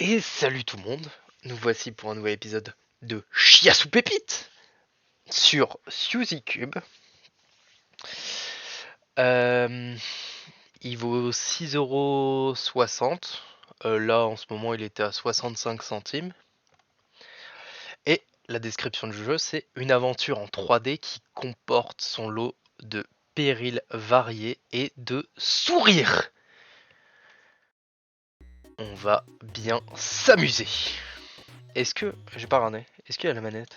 Et salut tout le monde, nous voici pour un nouvel épisode de Chiassou Pépite sur Suzy Cube. Euh, il vaut 6,60€. Là en ce moment il était à 65 centimes. Et la description du jeu, c'est une aventure en 3D qui comporte son lot de périls variés et de sourires. On va bien s'amuser. Est-ce que... J'ai pas regardé. Est-ce qu'il y a la manette?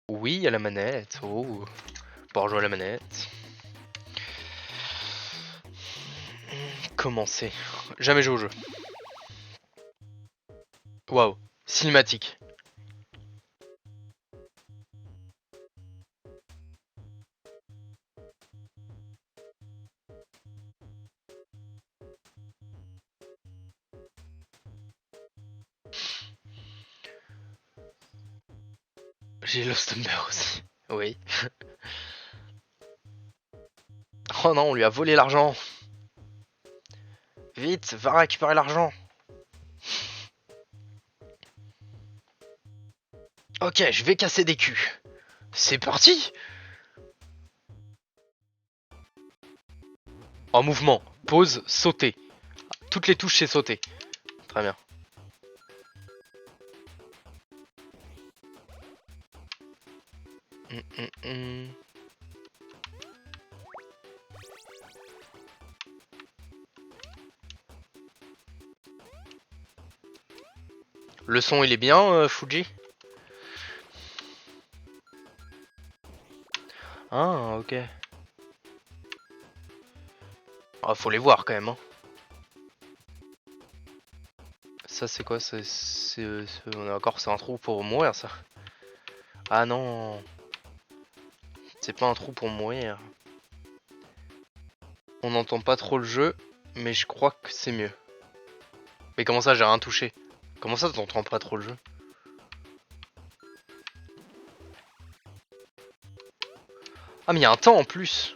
Oui, il y a la manette. Oh, pour jouer à la manette. Commencer. Jamais joué au jeu. Waouh. Cinématique. J'ai Lost Ember aussi. Oui. Oh non, on lui a volé l'argent. Vite, va récupérer l'argent. Ok, je vais casser des culs. C'est parti. En mouvement. Pause, sauter. Toutes les touches, c'est sauter. Très bien. Hum, hum, hum. Le son, il est bien, Fuji? Ah, ok. Ah, faut les voir quand même, hein. Ça, c'est quoi? On est d'accord, c'est un trou pour mourir, ça. Ah non. C'est pas un trou pour mourir. On n'entend pas trop le jeu, mais je crois que c'est mieux. Mais comment ça, j'ai rien touché? Comment ça, t'entends pas trop le jeu? Ah, mais il y a un temps en plus!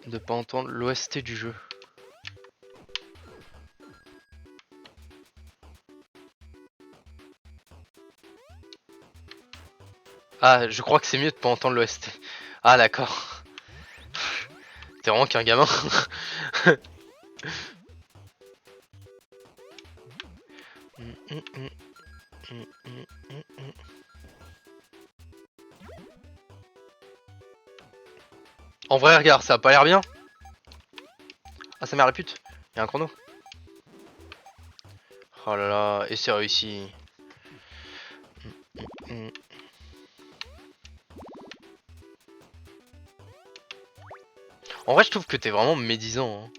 De pas entendre l'OST du jeu. Ah, je crois que c'est mieux de pas entendre l'OST. Ah, d'accord. T'es vraiment qu'un gamin. En vrai, regarde, ça a pas l'air bien. Ah, ça mère la pute. Y'a un chrono. Oh là là, et c'est réussi. En vrai, je trouve que t'es vraiment médisant. Hein.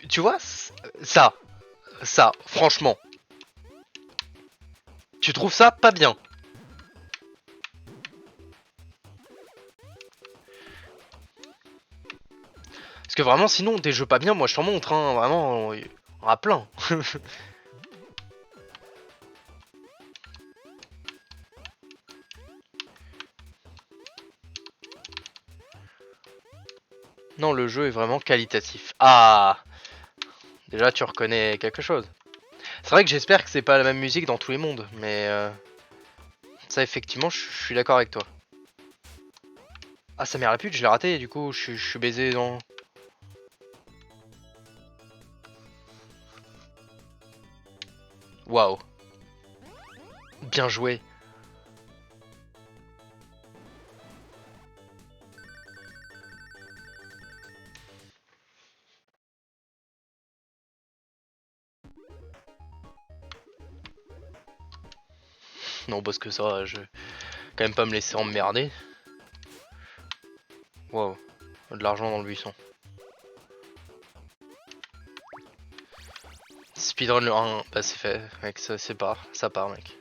Tu vois, ça, franchement, tu trouves ça pas bien? Parce que vraiment, sinon, des jeux pas bien, moi je t'en montre, hein, vraiment, on a plein. Non, le jeu est vraiment qualitatif. Ah, déjà tu reconnais quelque chose. C'est vrai que j'espère que c'est pas la même musique dans tous les mondes, mais ça effectivement, je suis d'accord avec toi. Ah, ça mère la pute, je l'ai raté, du coup, je suis baisé dans... Waouh. Bien joué. Non, parce que ça, je vais quand même pas me laisser emmerder. Waouh. De l'argent dans le buisson. Speedrun le 1, bah c'est fait, mec, ça part, mec.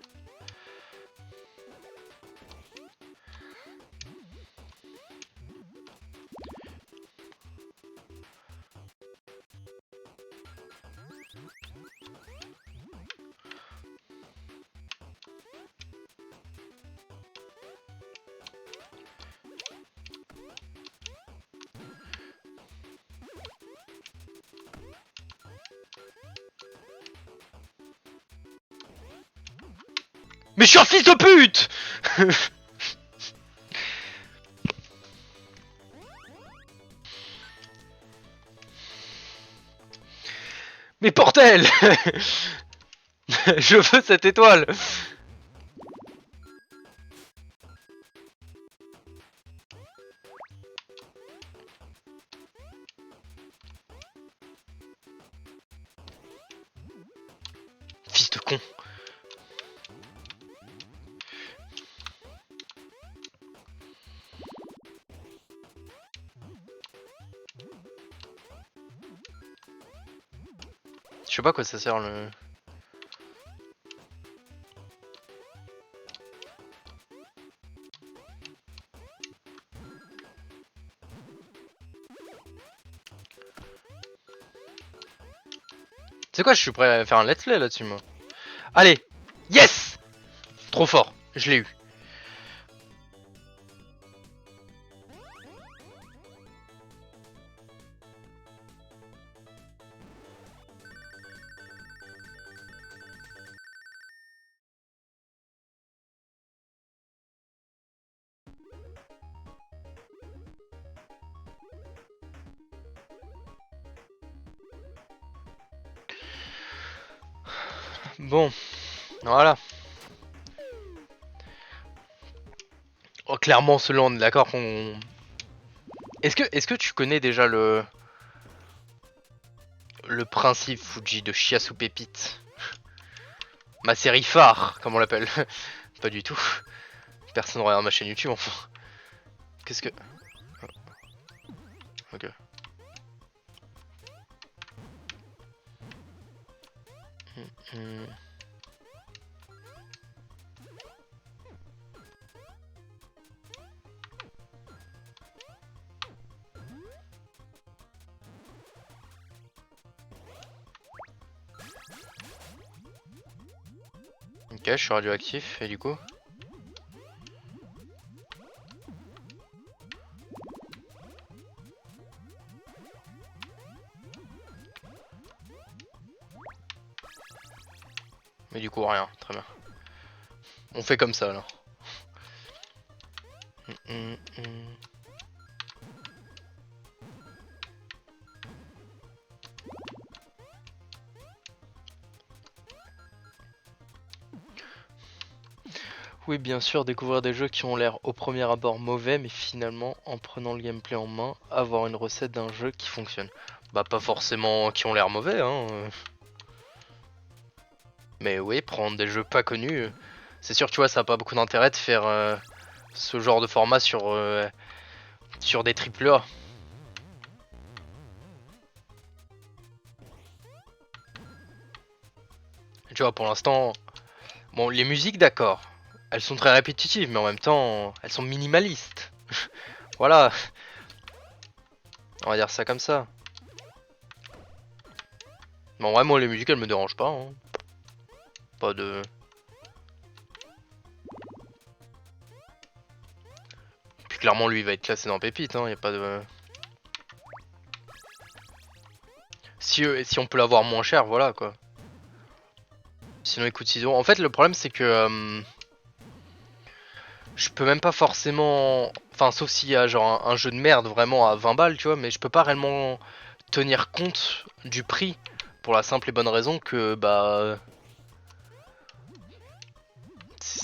Mais je suis un fils de pute. Mais portel. Je veux cette étoile. Fils de con. Je sais pas à quoi ça sert le... C'est quoi, je suis prêt à faire un let's play là-dessus moi. Allez. Yes. Trop fort. Je l'ai eu. Bon. Voilà. Oh, clairement, ce land, d'accord qu'on... Est-ce que tu connais déjà le principe Fuji de Chiasso Pépite? Ma série phare, comme on l'appelle. Pas du tout. Personne ne regarde ma chaîne YouTube, enfin. Qu'est-ce que... Ok. Ok, je suis radioactif, et du coup... Mais du coup, rien, très bien. On fait comme ça, alors. Oui, bien sûr, découvrir des jeux qui ont l'air au premier abord mauvais, mais finalement, en prenant le gameplay en main, avoir une recette d'un jeu qui fonctionne. Bah, pas forcément qui ont l'air mauvais, hein. Mais oui, prendre des jeux pas connus, c'est sûr, tu vois, ça a pas beaucoup d'intérêt de faire ce genre de format sur des triple A. Tu vois, pour l'instant, bon, les musiques, d'accord, elles sont très répétitives, mais en même temps, elles sont minimalistes. Voilà, on va dire ça comme ça. Bon, ouais, moi, les musiques, elles me dérangent pas, hein. Pas de... Puis clairement, lui, il va être classé dans Pépite, hein, y a pas de... Si on peut l'avoir moins cher, voilà, quoi. Sinon, il coûte 6 euros. En fait, le problème, c'est que... je peux même pas forcément... Enfin, sauf s'il y a genre un jeu de merde vraiment à 20 balles, tu vois, mais je peux pas réellement tenir compte du prix pour la simple et bonne raison que, bah...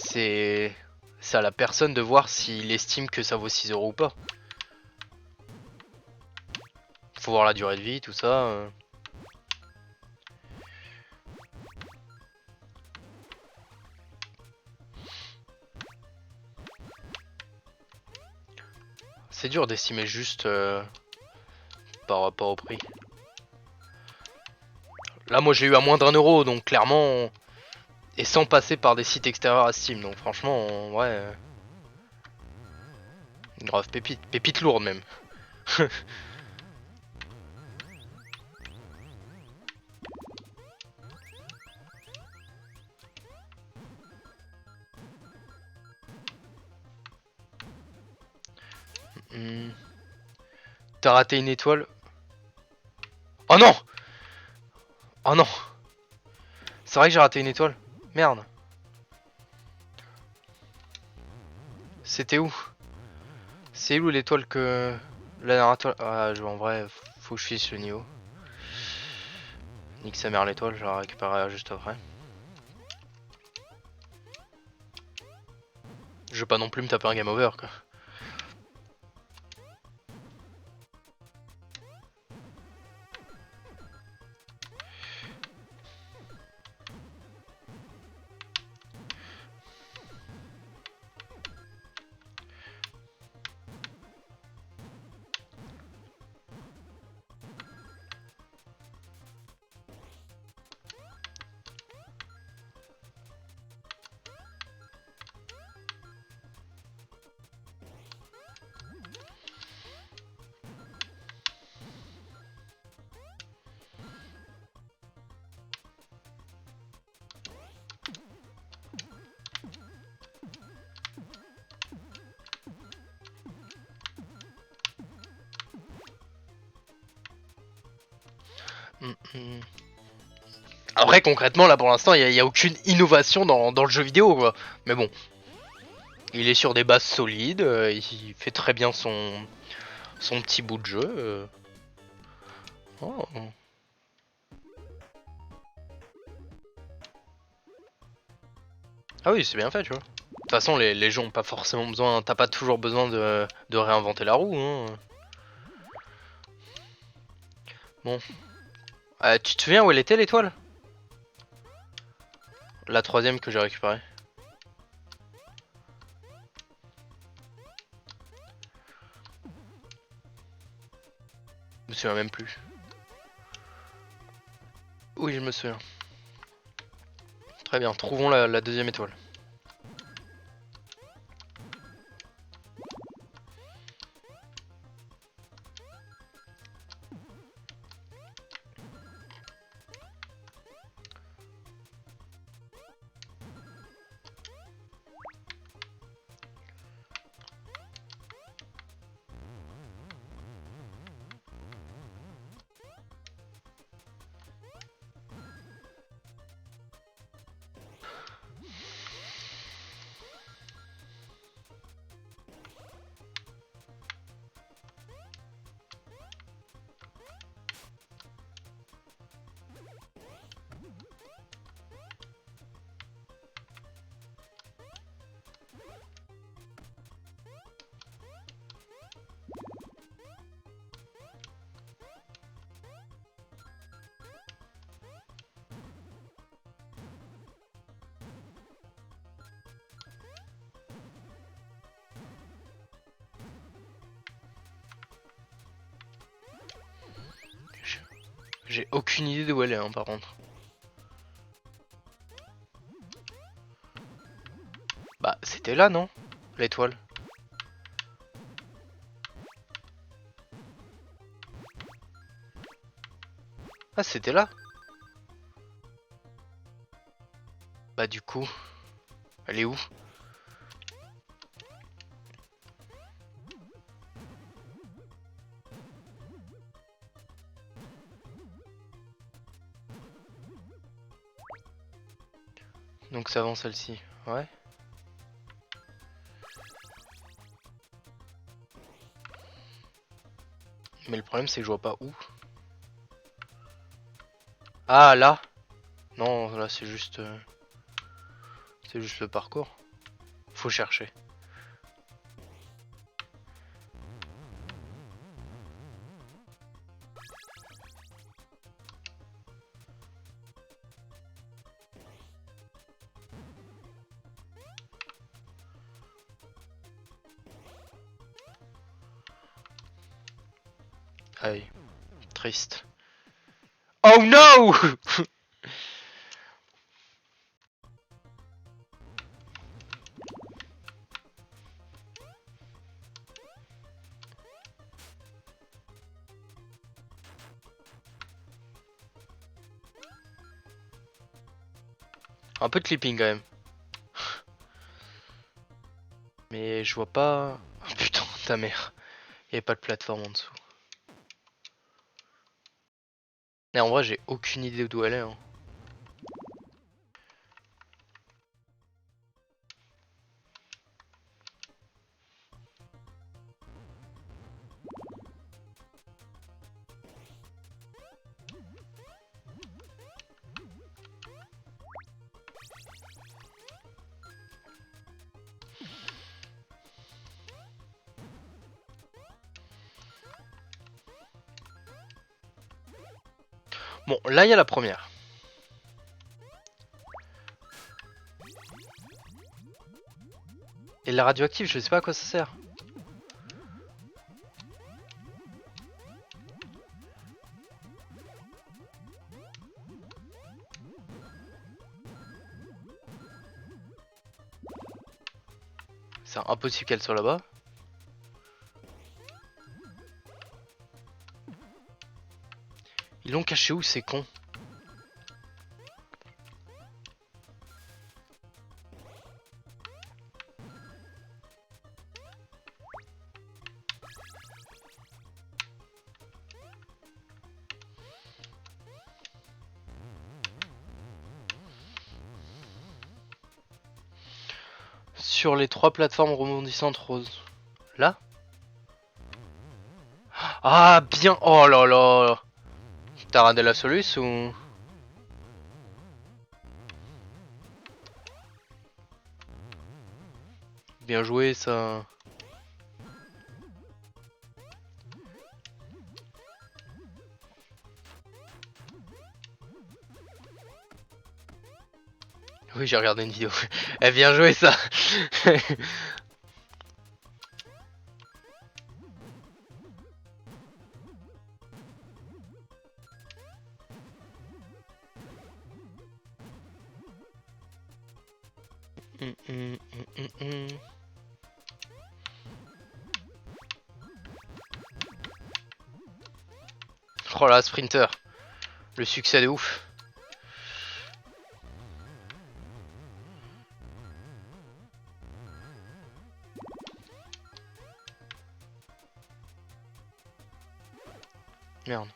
C'est à la personne de voir s'il estime que ça vaut 6 euros ou pas. Faut voir la durée de vie, tout ça. C'est dur d'estimer juste par rapport au prix. Là, moi, j'ai eu à moins d'1 euro, donc clairement... Et sans passer par des sites extérieurs à Steam, donc franchement, ouais... Grave pépite. Pépite lourde, même. T'as raté une étoile. Oh non! Oh non! C'est vrai que j'ai raté une étoile. Merde. C'était où? C'est où l'étoile que... La dernière étoile... Ah, en vrai, faut que je fiche le niveau. Nique sa mère l'étoile, je la récupérerai juste après. Je veux pas non plus me taper un game over, quoi. Après, concrètement, là pour l'instant, il n'y a aucune innovation dans le jeu vidéo, quoi. Mais bon, il est sur des bases solides, il fait très bien son petit bout de jeu. Oh. Ah oui, c'est bien fait, tu vois. De toute façon, les gens ont pas forcément besoin, t'as pas toujours besoin de réinventer la roue. Hein. Bon. Tu te souviens où elle était l'étoile? La troisième que j'ai récupérée. Je me souviens même plus. Oui, je me souviens. Très bien, trouvons la deuxième étoile. J'ai aucune idée d'où elle est, hein, par contre. Bah, c'était là, non? L'étoile. Ah, c'était là? Bah, du coup, elle est où? Donc, c'est avant celle-ci. Ouais. Mais le problème, c'est que je vois pas où. Ah, là? Non, là, c'est juste... c'est juste le parcours. Faut chercher. Aïe. Triste. Oh no! Un peu de clipping quand même. Mais je vois pas... Oh putain, ta mère. Il y a pas de plateforme en dessous. Mais en vrai, j'ai aucune idée d'où elle est. Hein. Bon, là, il y a la première. Et la radioactive, je sais pas à quoi ça sert. C'est impossible qu'elle soit là-bas. Ils l'ont caché où, ces cons? Sur les 3 plateformes rebondissantes roses. Là? Ah, bien. Oh là là. T'as radé la soluce ou... Bien joué, ça. Oui, j'ai regardé une vidéo. Eh, bien joué, ça. Oh là, Sprinter. Le succès de ouf. Merde.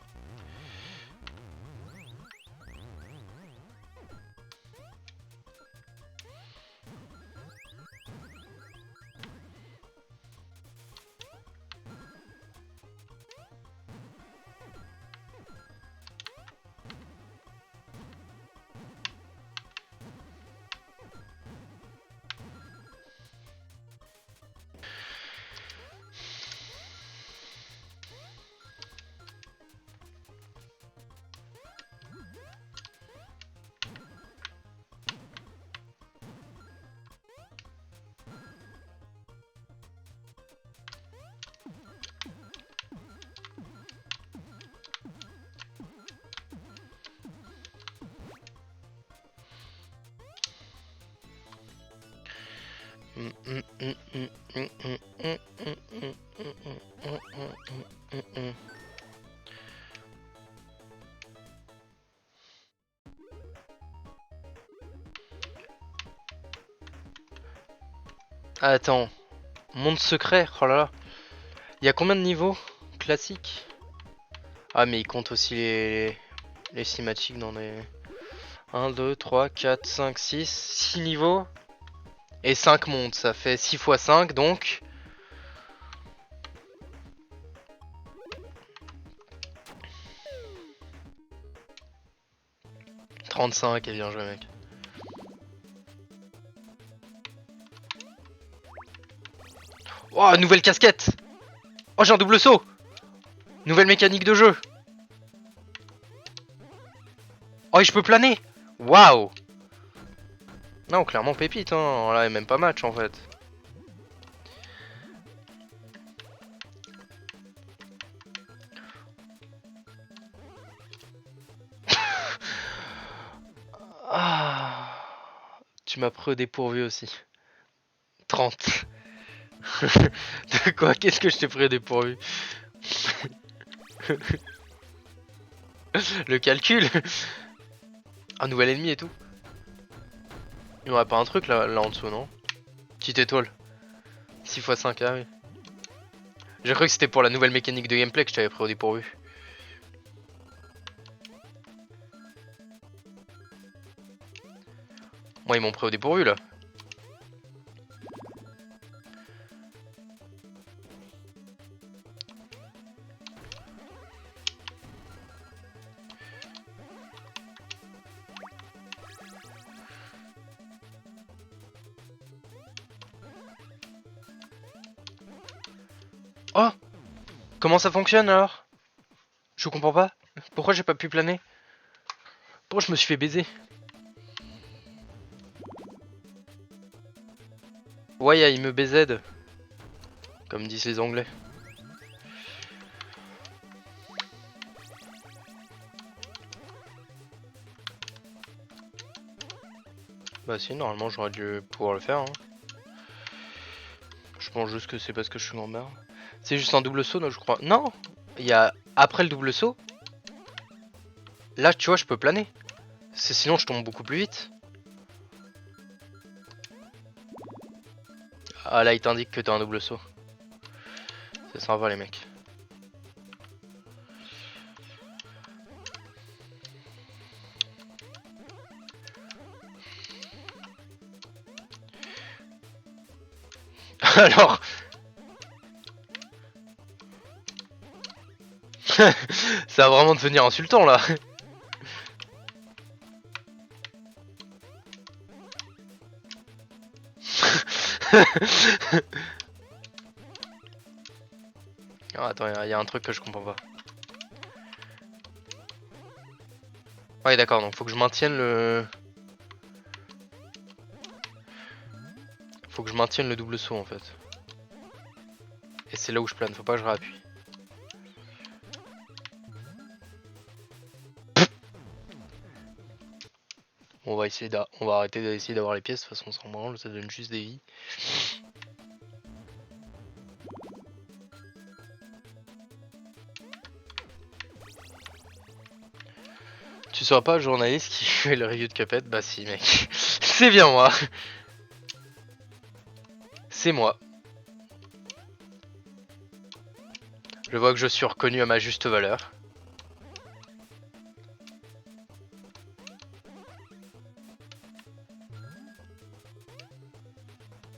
Attends, monde secret, oh là là. Il y a combien de niveaux classiques? Ah, mais il compte aussi les cinématiques dans les 1, 2, 3, 4, 5, 6, 6 niveaux. Et 5 mondes, ça fait 6 x 5, donc... 35, et bien joué, mec. Oh, nouvelle casquette! Oh, j'ai un double saut! Nouvelle mécanique de jeu! Oh, et je peux planer! Waouh! Non, clairement pépite, hein. Là, il même pas match en fait. Ah, tu m'as pris au dépourvu aussi. 30. De quoi? Qu'est-ce que je t'ai pris au dépourvu? Le calcul. Un nouvel ennemi et tout. Il y aurait pas un truc là en dessous, non? Petite étoile. 6 x 5, ah oui. J'ai cru que c'était pour la nouvelle mécanique de gameplay que je t'avais pris au dépourvu. Moi, ils m'ont pris au dépourvu là. Oh! Comment ça fonctionne alors? Je comprends pas. Pourquoi j'ai pas pu planer? Oh, je me suis fait baiser. Ouais, il me BZ. Comme disent les Anglais. Bah si, normalement j'aurais dû pouvoir le faire. Hein. Je pense juste que c'est parce que je suis en mer. C'est juste un double saut, non, je crois. Non, il y a après le double saut. Là, tu vois, je peux planer. Sinon, je tombe beaucoup plus vite. Ah là, il t'indique que t'as un double saut. C'est sympa, les mecs. Alors... Ça va vraiment devenir insultant, là. Ah, attends, il y a un truc que je comprends pas. Ouais, d'accord, donc faut que je maintienne le... Faut que je maintienne le double saut, en fait. Et c'est là où je plane, faut pas que je réappuie. On va essayer on va arrêter d'essayer d'avoir les pièces, de toute façon on s'en branle, ça donne juste des vies. Tu seras pas le journaliste qui fait le review de Cuphead? Bah si mec. C'est bien moi. C'est moi. Je vois que je suis reconnu à ma juste valeur.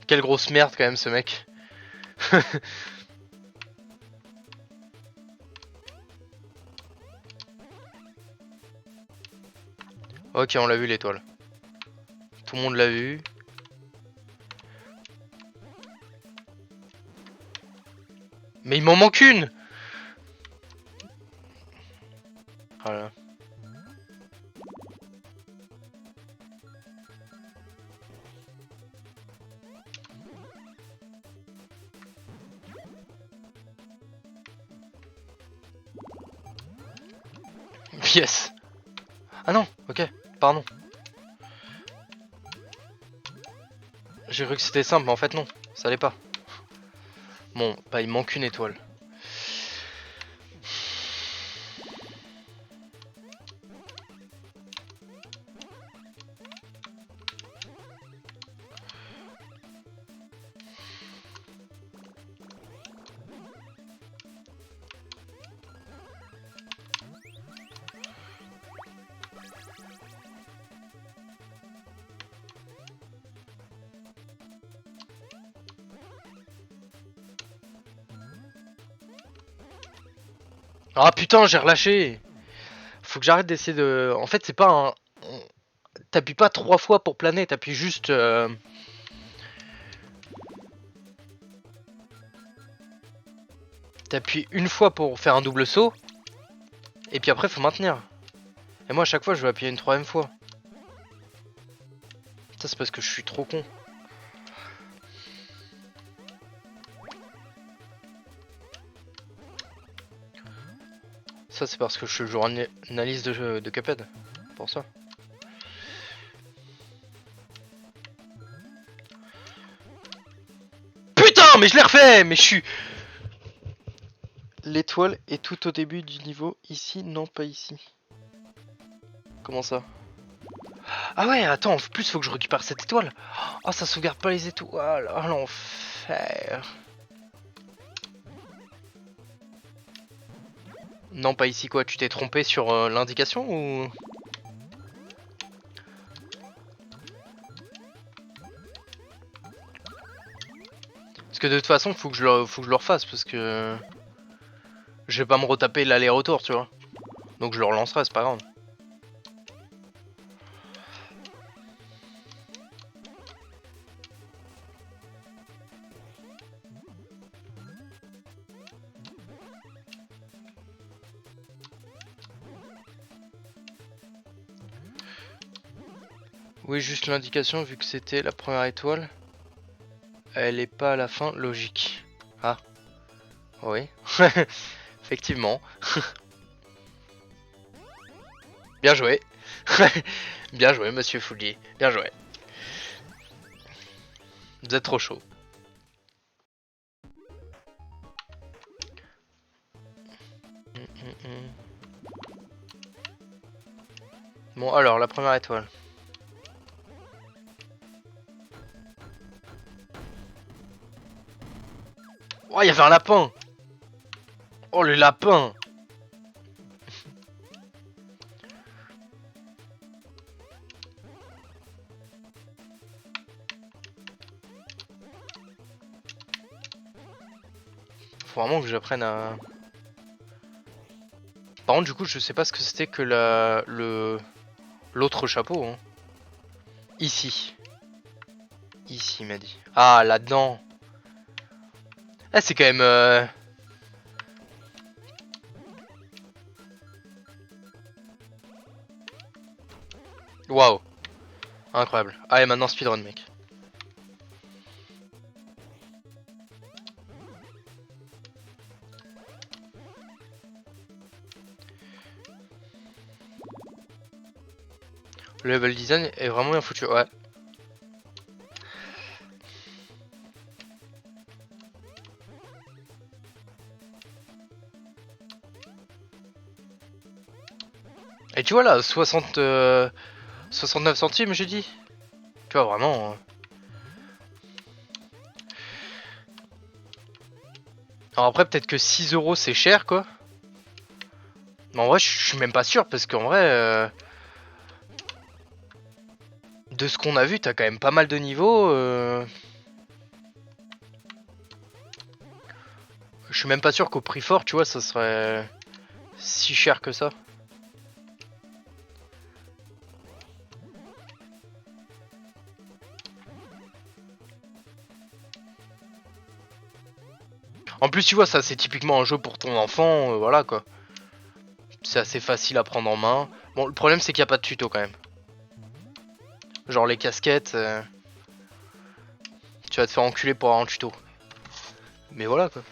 Quelle grosse merde quand même ce mec. Ok, on l'a vu l'étoile. Tout le monde l'a vu. Mais il m'en manque une. Voilà. Yes. Ah non, ok, pardon. J'ai cru que c'était simple, mais en fait non, ça l'est pas. Bon, bah il manque une étoile. Ah putain, j'ai relâché. Faut que j'arrête d'essayer de... En fait, c'est pas un... T'appuies pas 3 fois pour planer, t'appuies juste... T'appuies une fois pour faire un double saut. Et puis après, faut maintenir. Et moi, à chaque fois, je vais appuyer une troisième fois. Ça, c'est parce que je suis trop con. Ça, c'est parce que je joue en analyse de Cuphead. Pour ça. Putain, mais je l'ai refait. Mais je suis... L'étoile est tout au début du niveau. Ici, non, pas ici. Comment ça? Ah ouais, attends, en plus, faut que je récupère cette étoile. Oh, ça sauvegarde pas les étoiles. Oh, l'enfer. Non, pas ici, quoi. Tu t'es trompé sur l'indication ou... Parce que de toute façon, faut que je le refasse, parce que... Je vais pas me retaper l'aller-retour, tu vois. Donc je le relancerai, c'est pas grave. Oui, juste l'indication, vu que c'était la première étoile. Elle est pas à la fin, logique. Ah, oui. Effectivement. Bien joué. Bien joué, monsieur Foulier. Bien joué. Vous êtes trop chaud. Bon, alors, la première étoile. Oh, il y avait un lapin. Oh, le lapin. Faut vraiment que j'apprenne à... Par contre, du coup, je sais pas ce que c'était que l'autre chapeau. Hein. Ici. Ici, il m'a dit. Ah, là-dedans. Ah, c'est quand même... Waouh. Incroyable. Allez, maintenant speedrun, mec. Le level design est vraiment bien foutu, ouais. Et tu vois là, 69 centimes, j'ai dit. Tu vois, vraiment... Alors après, peut-être que 6 euros c'est cher, quoi. Mais en vrai, je suis même pas sûr, parce qu'en vrai... De ce qu'on a vu, t'as quand même pas mal de niveaux. Je suis même pas sûr qu'au prix fort, tu vois, ça serait si cher que ça. En plus, tu vois, ça c'est typiquement un jeu pour ton enfant, voilà quoi. C'est assez facile à prendre en main. Bon, le problème c'est qu'il n'y a pas de tuto quand même. Genre les casquettes, tu vas te faire enculer pour avoir un tuto. Mais voilà quoi.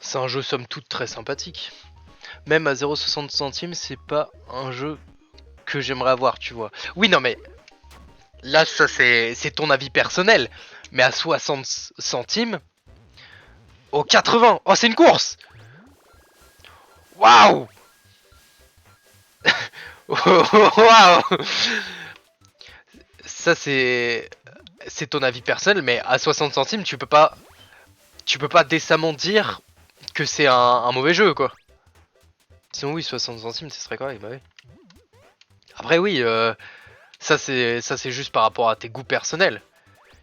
C'est un jeu somme toute très sympathique. Même à 0,60 centimes, c'est pas un jeu que j'aimerais avoir, tu vois. Oui, non mais là, ça c'est ton avis personnel. Mais à 60 centimes, au 80, oh c'est une course. Waouh. Waouh. Ça c'est ton avis personnel, mais à 60 centimes, tu peux pas décemment dire que c'est un mauvais jeu, quoi. Sinon oui, 60 centimes, ce serait correct, bah oui. Après oui, ça c'est juste par rapport à tes goûts personnels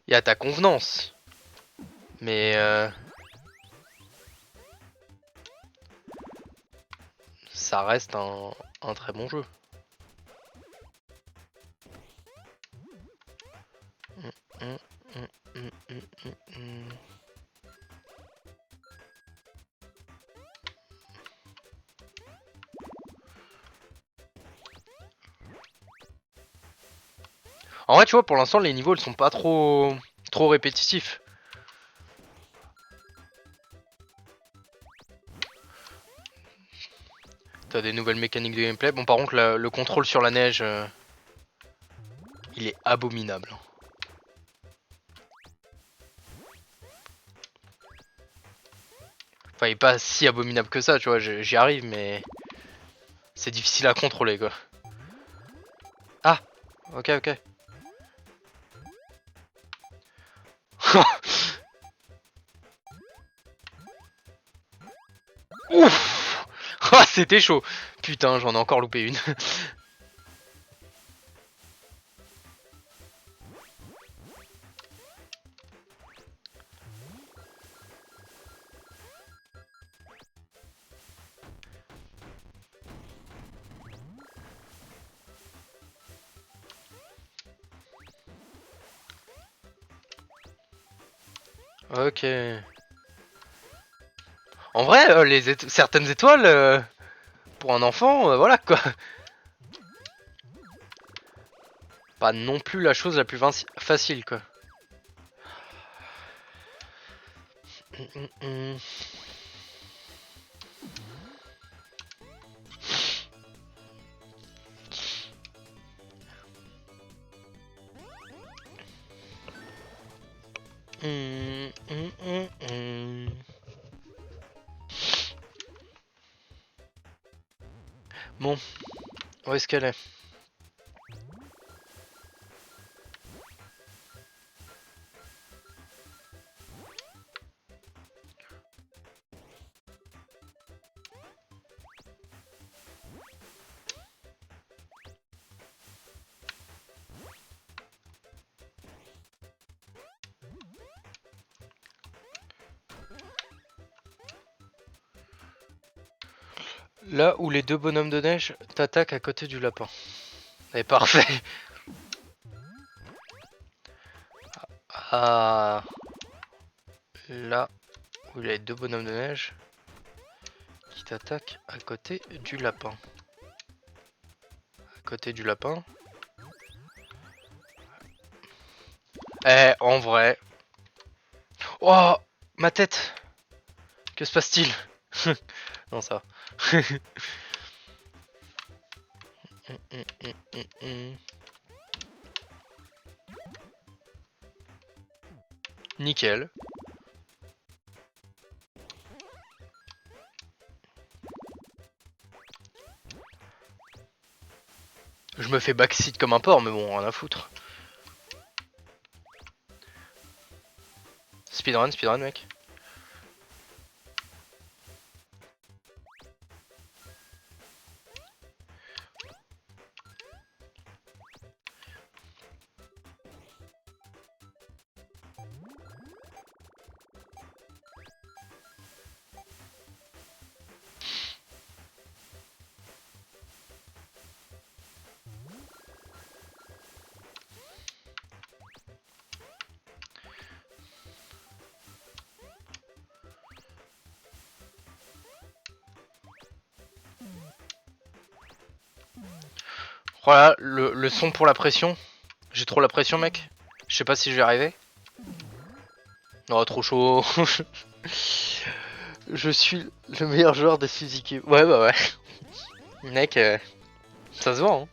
et à ta convenance. Mais ça reste un très bon jeu. Hum, hum, hum, hum, hum, hum. En vrai, tu vois, pour l'instant, les niveaux, ils sont pas trop répétitifs. T'as des nouvelles mécaniques de gameplay. Bon, par contre, le contrôle sur la neige, il est abominable. Enfin, il est pas si abominable que ça, tu vois, j'y arrive, mais c'est difficile à contrôler, quoi. Ah, ok, ok. Ouf. Ah, c'était chaud. Putain, j'en ai encore loupé une. Ok. En vrai, certaines étoiles, pour un enfant, voilà quoi. Pas non plus la chose la plus facile quoi. Bon, où est-ce qu'elle est? Là où les deux bonhommes de neige t'attaquent à côté du lapin. Et parfait. Ah, là où il y a les deux bonhommes de neige qui t'attaquent à côté du lapin. À côté du lapin. Eh, en vrai. Oh, ma tête. Que se passe-t-il? Non, ça va. Nickel. Je me fais backseat comme un porc, mais bon, rien à foutre. Speedrun, mec. Voilà, le son pour la pression. J'ai trop la pression, mec. Je sais pas si je vais arriver. Non, trop chaud. Je suis le meilleur joueur de Suzuki. Ouais, bah ouais. Mec, ça se voit, hein.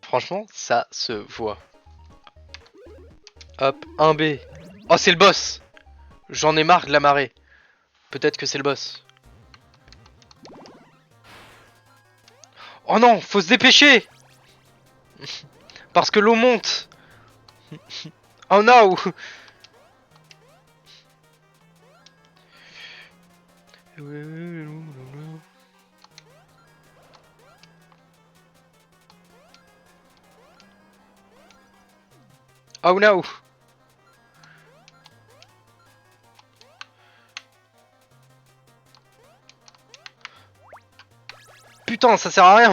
Franchement, ça se voit. Hop, 1B. Oh, c'est le boss. J'en ai marre de la marée. Peut-être que c'est le boss. Oh non, faut se dépêcher. Parce que l'eau monte. Oh no. Oh no. Putain, ça sert à rien.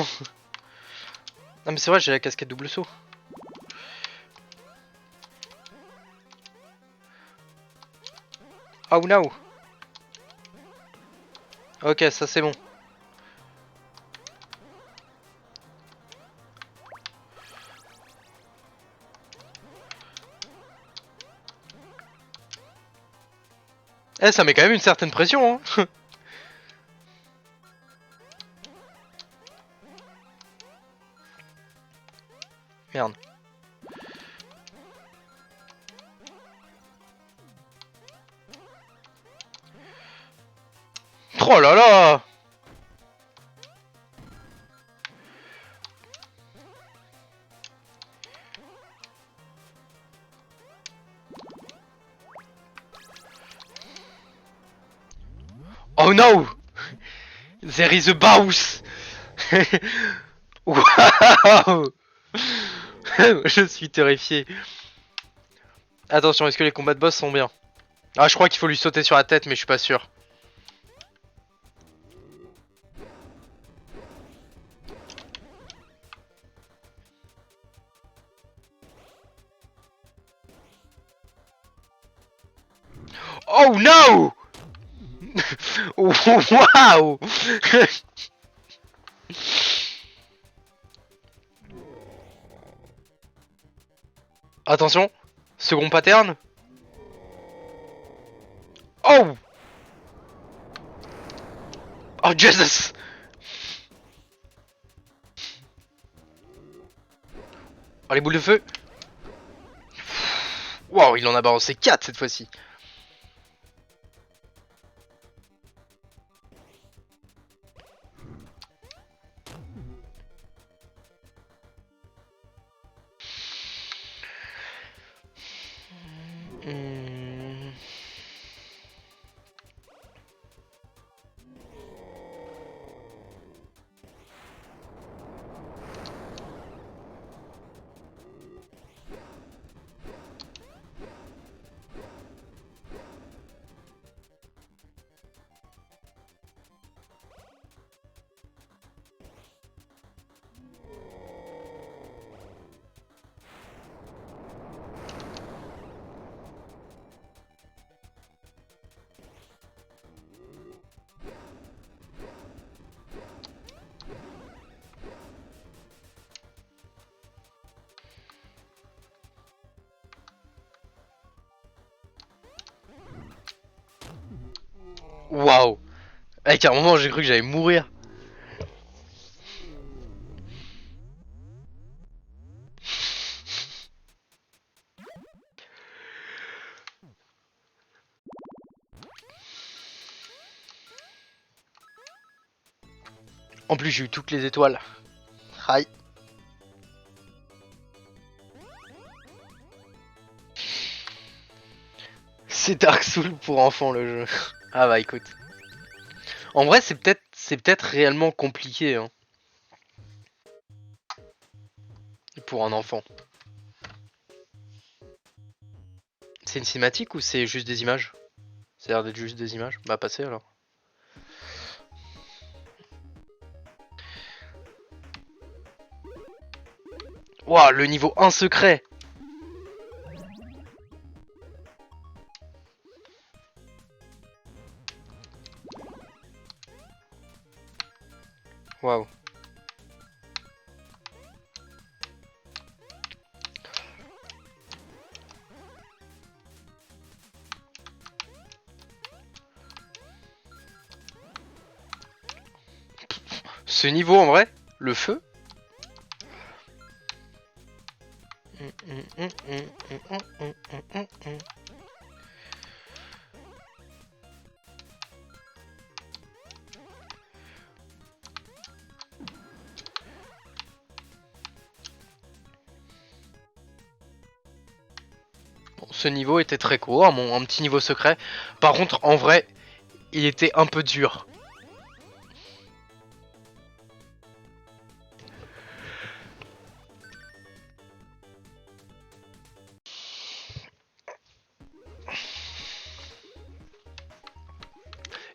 Non mais c'est vrai, j'ai la casquette double saut. Oh no. Ok, ça c'est bon. Eh, ça met quand même une certaine pression, hein. Merde. Oh là là. Oh no. There is a boss. Waouh. Je suis terrifié. Attention, est-ce que les combats de boss sont bien? Ah, je crois qu'il faut lui sauter sur la tête, mais je suis pas sûr. Oh no! Waouh! Attention, second pattern. Oh! Oh Jesus! Oh les boules de feu! Wow, il en a balancé 4 cette fois-ci. Hmm. Waouh! Avec un moment j'ai cru que j'allais mourir. En plus j'ai eu toutes les étoiles. Aïe. C'est Dark Souls pour enfants le jeu. Ah bah écoute. En vrai c'est peut-être réellement compliqué hein, pour un enfant. C'est une cinématique ou c'est juste des images? Ça a l'air d'être juste des images. Bah passez alors. Waouh, le niveau 1 secret. Waouh. Ce niveau en vrai, le feu. Bon, ce niveau était très court, un petit niveau secret. Par contre, en vrai, il était un peu dur.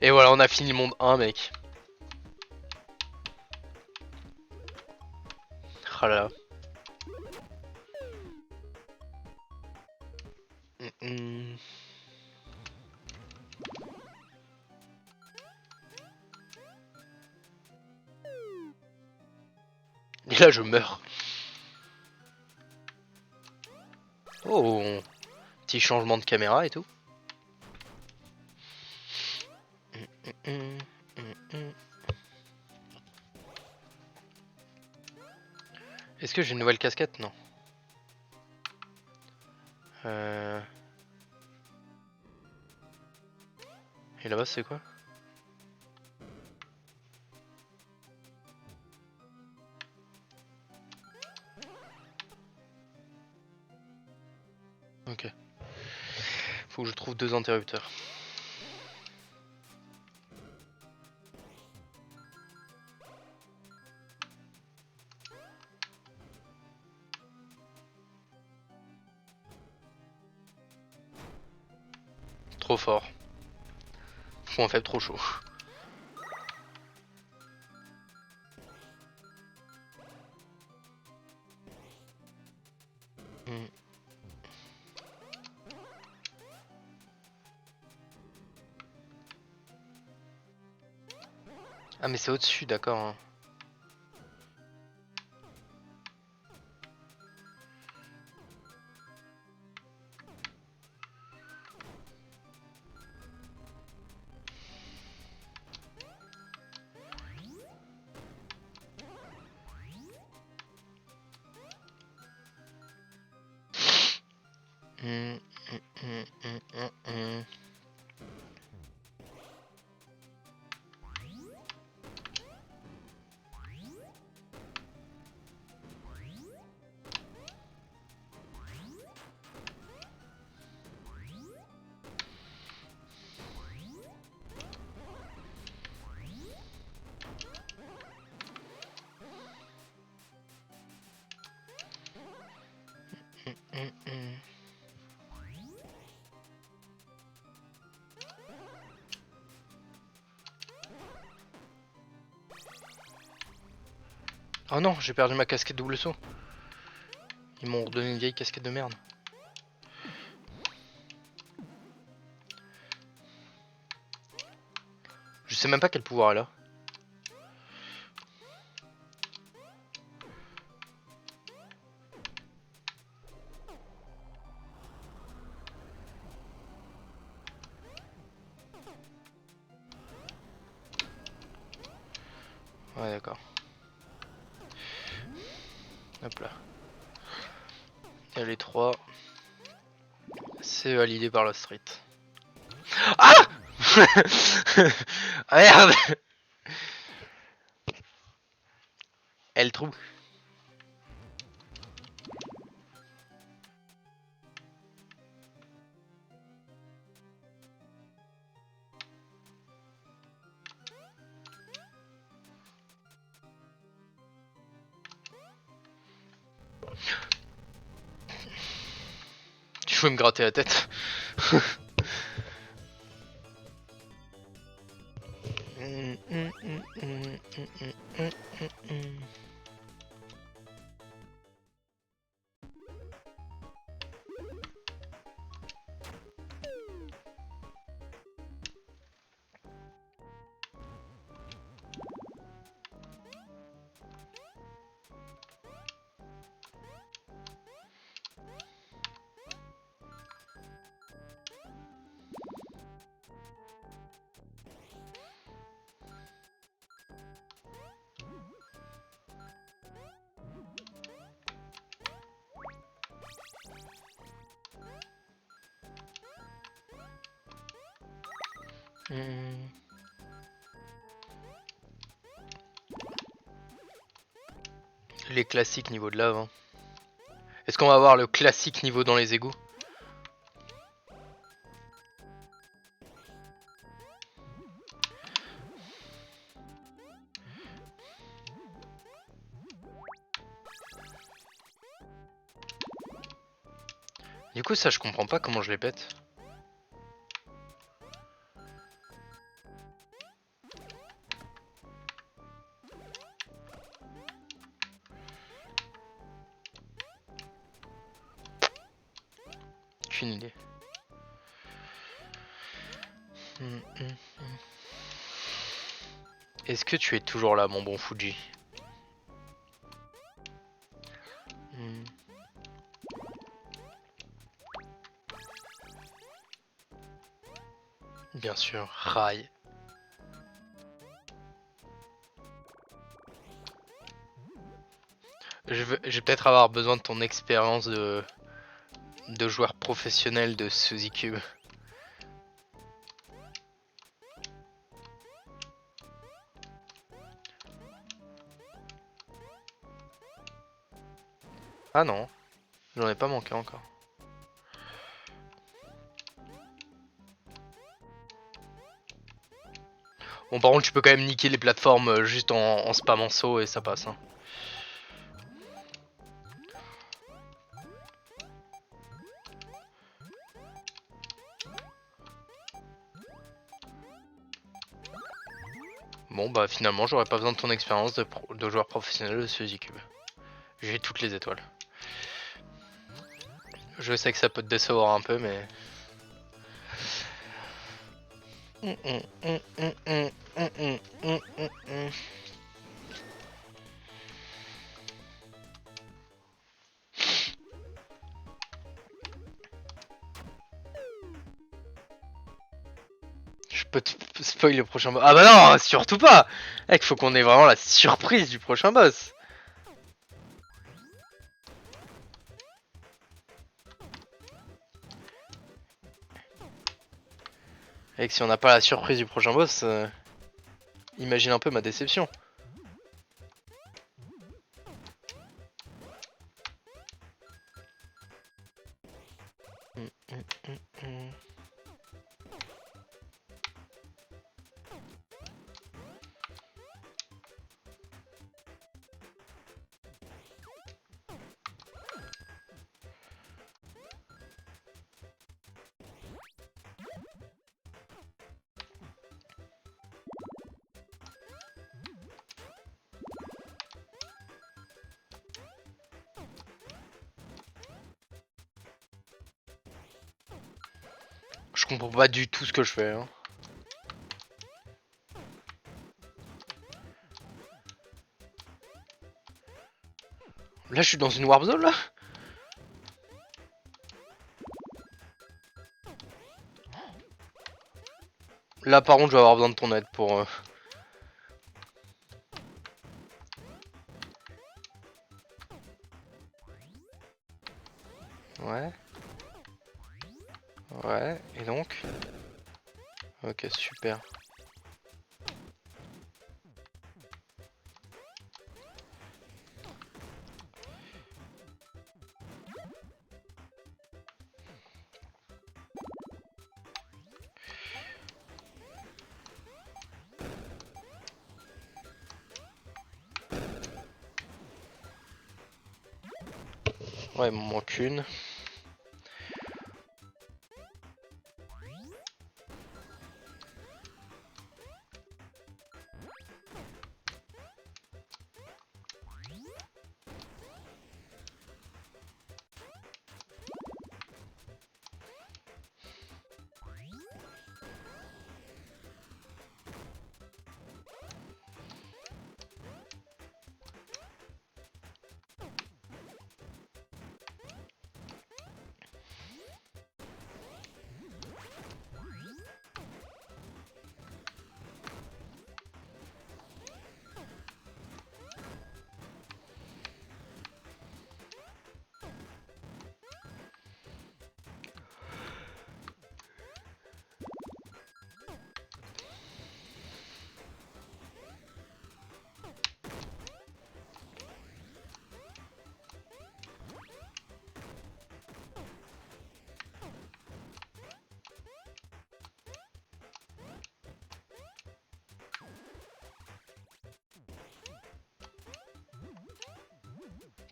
Et voilà, on a fini le monde 1, mec. Oh là là. Et là, je meurs. Oh, petit changement de caméra et tout. Est-ce que j'ai une nouvelle casquette? Non. Et là-bas, c'est quoi? Ok. Faut que je trouve 2 interrupteurs. Trop fort. Point faible, trop chaud. Ah mais c'est au-dessus, d'accord. Hein. Hum, hum, hum, hum, hum. Hum, hum. Oh non, j'ai perdu ma casquette double saut. Ils m'ont redonné une vieille casquette de merde. Je sais même pas quel pouvoir elle a. Ouais, d'accord. Hop là. Et les trois, c'est validé par la street. Ah Ah merde. Elle trouve. Tu veux me gratter la tête? Les classiques niveau de lave. Hein. Est-ce qu'on va avoir le classique niveau dans les égouts? Du coup ça je comprends pas comment je les pète. Aucune idée. Est-ce que tu es toujours là mon bon Fuji? Bien sûr, Rai. Je vais peut-être avoir besoin de ton expérience de joueur professionnel de Suzy Cube. Ah non, j'en ai pas manqué encore. Bon par contre tu peux quand même niquer les plateformes juste en spammant saut et ça passe. Hein. Bon bah finalement j'aurais pas besoin de ton expérience de joueur professionnel de Suzy Cube. J'ai toutes les étoiles. Je sais que ça peut te décevoir un peu mais... Je peux te spoil le prochain boss. Ah bah non, surtout pas. Mec, faut qu'on ait vraiment la surprise du prochain boss. Et que si on n'a pas la surprise du prochain boss, imagine un peu ma déception. Je comprends pas du tout ce que je fais. Hein. Là, je suis dans une warp zone là. Là, par contre, je vais avoir besoin de ton aide pour. Ouais. Ouais. Et donc. Ok, super. Ouais, il m'en manque une.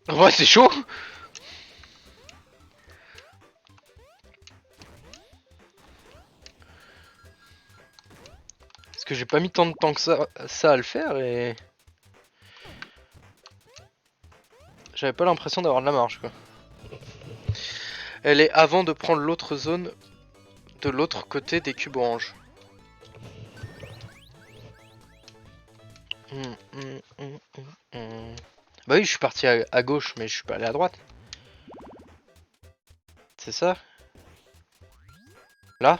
Ouais, c'est chaud. Parce que j'ai pas mis tant de temps que ça à le faire et. J'avais pas l'impression d'avoir de la marge quoi. Elle est avant de prendre l'autre zone de l'autre côté des cubes oranges. Bah oui, je suis parti à gauche, mais je suis pas allé à droite. C'est ça? Là?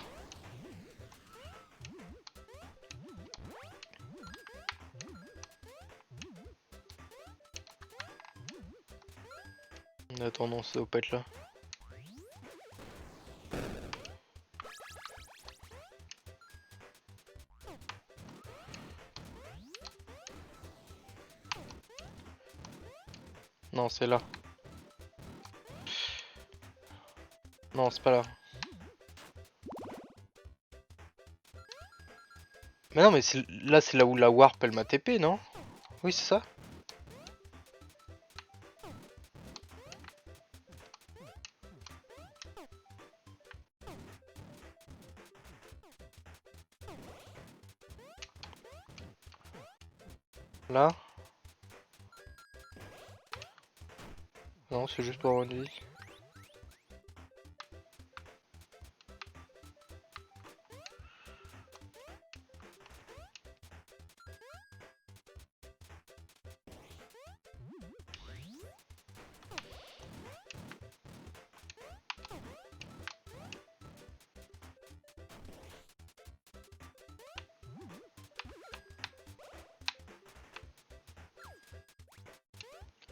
Attends, ça doit pas être là. Non, c'est là. Non, c'est pas là. Mais non, mais là, c'est là où la warp elle m'a TP, non? Oui, c'est ça? Là? Non, c'est juste pour avoir une vie.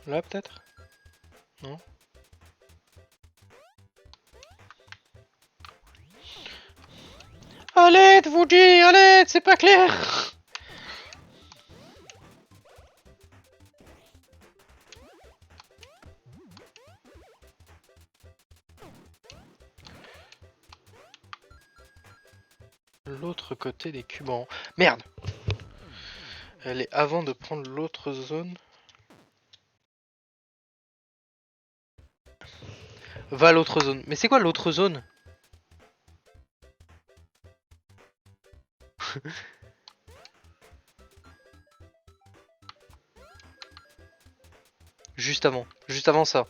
Là peut-être? Non? À l'aide, vous dis, à l'aide, c'est pas clair. L'autre côté des cubans. Merde. Elle est avant de prendre l'autre zone. Va à l'autre zone. Mais c'est quoi l'autre zone? Juste avant. Juste avant ça.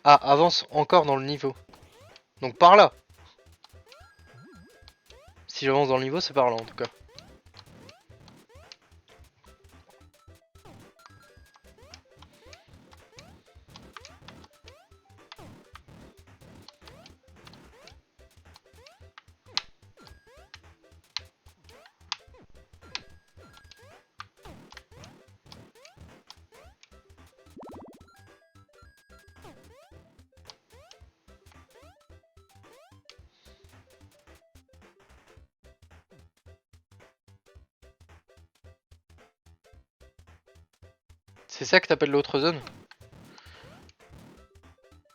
Ah, avance encore dans le niveau. Donc par là. Si j'avance dans le niveau, c'est par là en tout cas. C'est ça que t'appelles l'autre zone?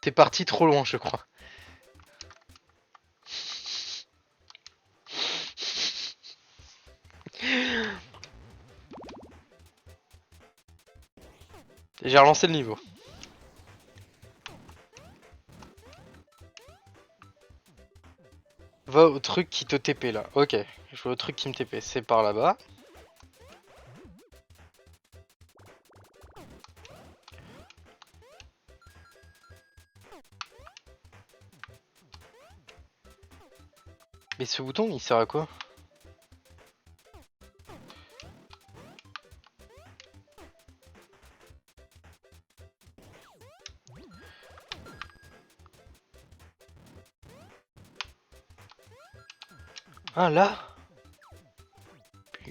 T'es parti trop loin, je crois. J'ai relancé le niveau. Va au truc qui te TP là. Ok, je vois au truc qui me TP. C'est par là-bas. Mais ce bouton, il sert à quoi? Ah là?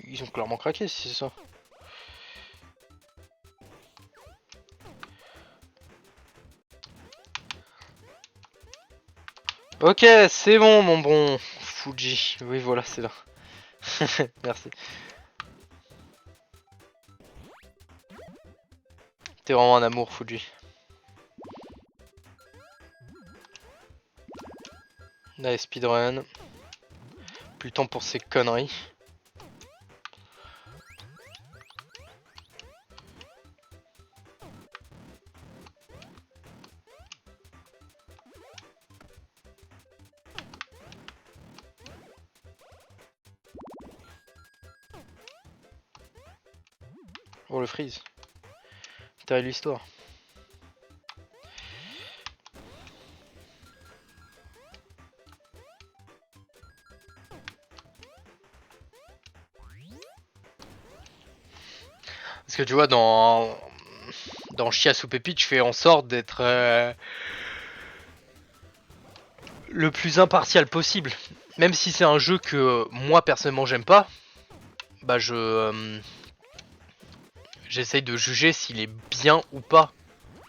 Ils ont clairement craqué si c'est ça. Ok, c'est bon mon bon Fuji. Oui voilà, c'est là. Merci. T'es vraiment un amour Fuji. Allez, speedrun. Plus le temps pour ces conneries. Oh le freeze. T'as l'histoire. Parce que tu vois, dans Chia ou Pépite, je fais en sorte d'être le plus impartial possible. Même si c'est un jeu que moi personnellement j'aime pas, bah j'essaye de juger s'il est bien ou pas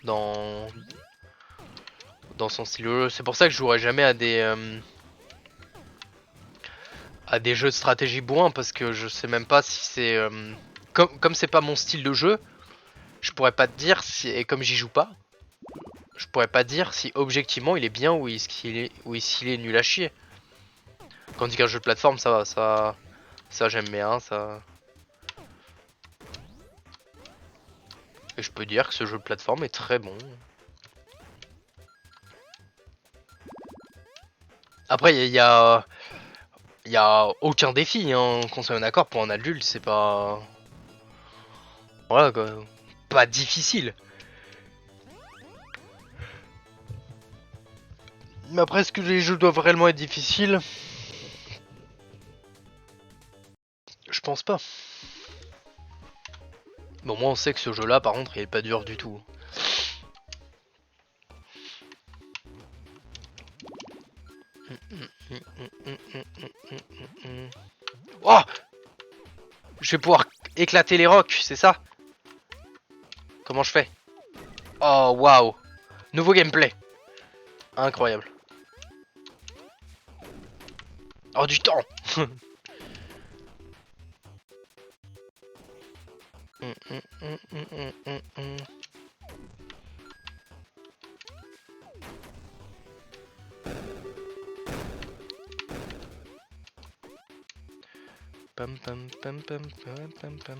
dans son style de jeu. C'est pour ça que je jouerai jamais à des jeux de stratégie bourrin parce que je sais même pas si c'est comme c'est pas mon style de jeu, je pourrais pas te dire si, et comme j'y joue pas, je pourrais pas dire si objectivement il est bien ou s'il est nul à chier. Tandis qu'un jeu de plateforme, ça va, ça j'aime bien, ça. Et je peux dire que ce jeu de plateforme est très bon. Après, y a aucun défi, hein, qu'on soit d'accord pour un adulte, c'est pas. Voilà quoi. Pas difficile. Mais après, est-ce que les jeux doivent réellement être difficiles? Je pense pas. Bon, moi on sait que ce jeu là, par contre, il est pas dur du tout. Oh! Je vais pouvoir éclater les rocs, c'est ça? Comment je fais? Oh waouh! Nouveau gameplay! Incroyable. Oh du temps! Pam pam pam pam pam pam pam.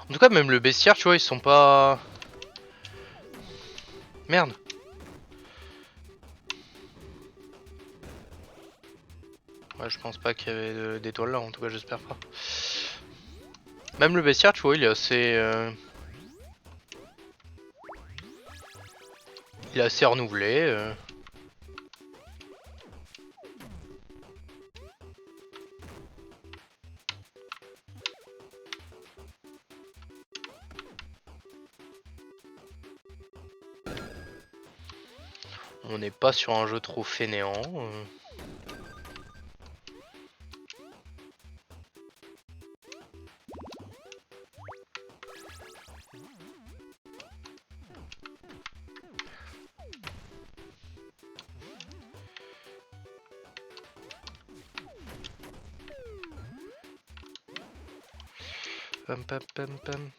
En tout cas, même le bestiaire, tu vois, ils sont pas... Merde. Ouais, je pense pas qu'il y avait d'étoiles là, en tout cas, j'espère pas. Même le bestiaire, tu vois, il est assez... Il est assez renouvelé. On n'est pas sur un jeu trop fainéant. Pam pam pam pam.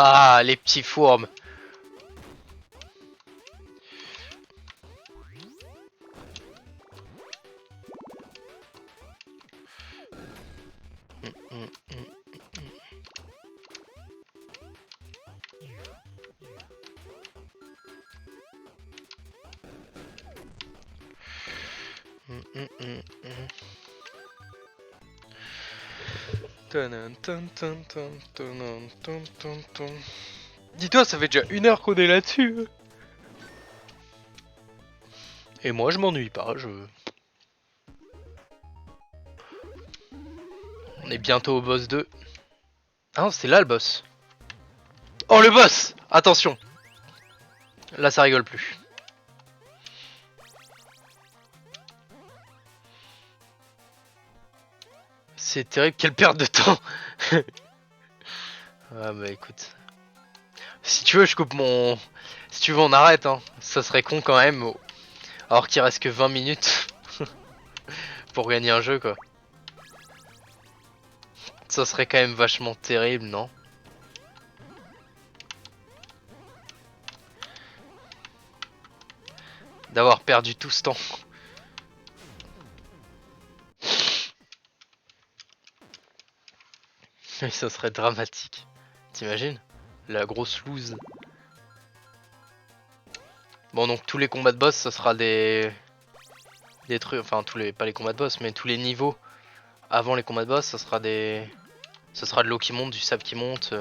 Ah, les petits fourmes. Dis-toi, ça fait déjà 1 heure qu'on est là-dessus. Et moi, je m'ennuie pas. On est bientôt au boss 2. Ah non, c'est là le boss. Oh, le boss! Attention. Là, ça rigole plus. C'est terrible, quelle perte de temps. Ah bah écoute. Si tu veux, je coupe mon... Si tu veux, on arrête, hein. Ça serait con quand même. Alors qu'il reste que 20 minutes pour gagner un jeu, quoi. Ça serait quand même vachement terrible, non? D'avoir perdu tout ce temps. Mais ça serait dramatique. T'imagines? La grosse loose. Bon, donc tous les combats de boss, ça sera des trucs, enfin tous les, pas les combats de boss, mais tous les niveaux avant les combats de boss, ça sera des Ce sera de l'eau qui monte, du sable qui monte.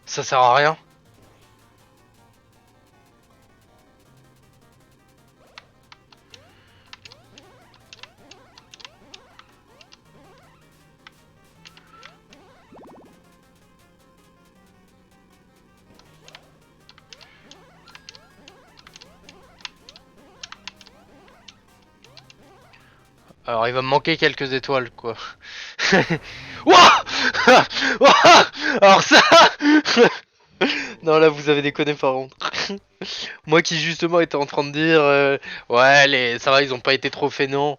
Ça sert à rien. Alors il va me manquer quelques étoiles quoi. Wouah. Wouah. Alors ça. Non là vous avez déconné par contre. Moi qui justement étais en train de dire ouais ça va ils ont pas été trop fainéants.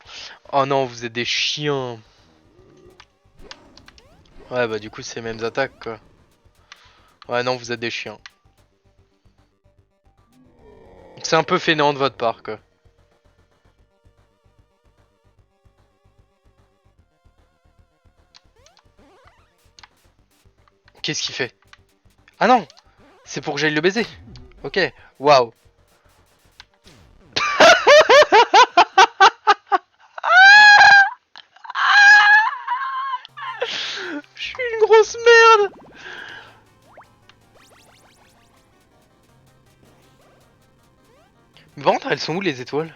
Oh non vous êtes des chiens. Ouais bah du coup c'est les mêmes attaques quoi. Ouais non vous êtes des chiens. C'est un peu fainéant de votre part quoi. Qu'est-ce qu'il fait? Ah non. C'est pour que j'aille le baiser. Ok. Waouh. Je suis une grosse merde. Mais par contre, elles sont où les étoiles?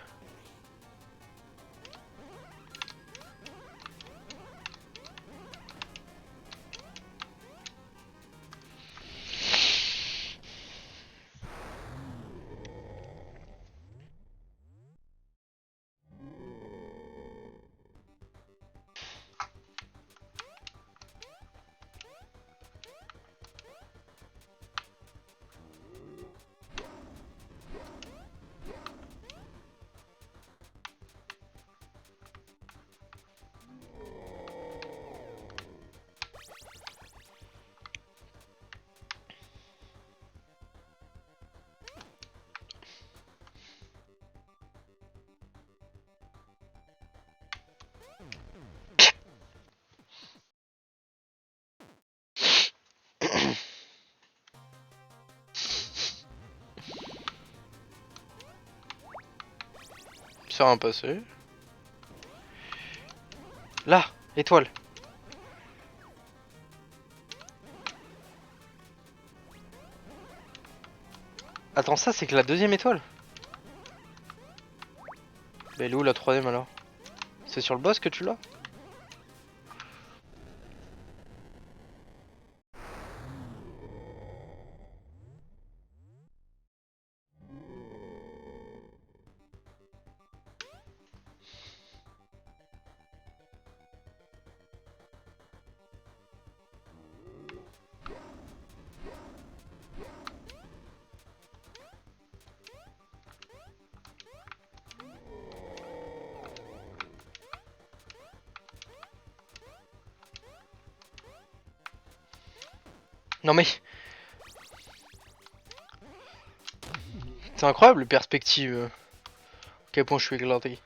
Sur un passé. Là, étoile. Attends, ça c'est que la deuxième étoile. Mais elle est où la troisième alors? C'est sur le boss que tu l'as? Non mais... C'est incroyable les perspectives. À quel point je suis éclaté.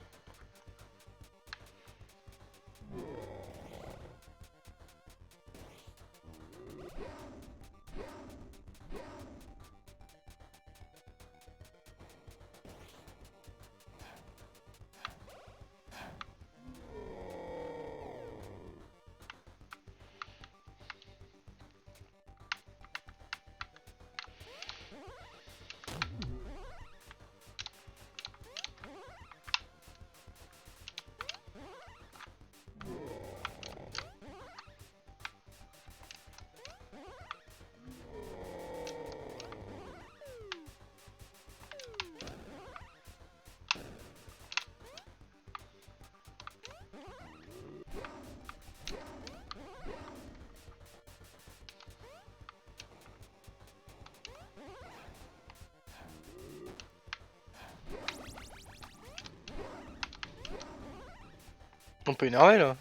On peut énerver là.